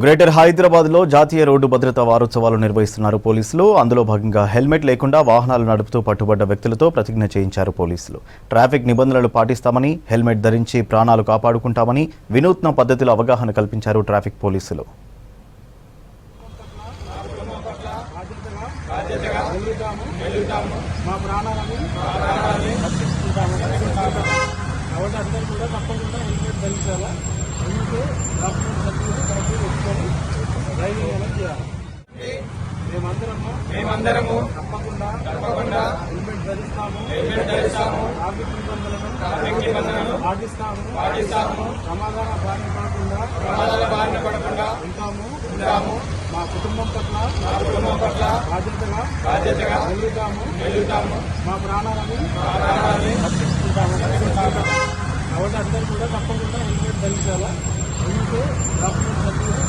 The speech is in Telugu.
గ్రేటర్ హైదరాబాద్ లో జాతీయ రోడ్డు భద్రతా వారోత్సవాలు నిర్వహిస్తున్నారు పోలీసులు. అందులో భాగంగా హెల్మెట్ లేకుండా వాహనాలు నడుపుతూ పట్టుబడ్డ వ్యక్తులతో ప్రతిజ్ఞ చేయించారు పోలీసులు. ట్రాఫిక్ నిబంధనలు పాటిస్తామని, హెల్మెట్ ధరించి ప్రాణాలు కాపాడుకుంటామని వినూత్న పద్ధతిలో అవగాహన కల్పించారు ట్రాఫిక్ పోలీసులు. మేమందరము తప్పకుండా హెల్మెట్ ధరిస్తాము, ట్రాఫిక్ నిబంధనలను పాటిస్తాము, ప్రమాదాల బారిన పడకుండా ఉంటాము. మా కుటుంబం పట్ల బాధ్యతగా వెళ్తాము. మా ప్రాణాలని రక్షించుకుంటాము. కాబట్టి అందరూ కూడా తప్పకుండా హెల్మెట్ ధరించాలా. Helmet document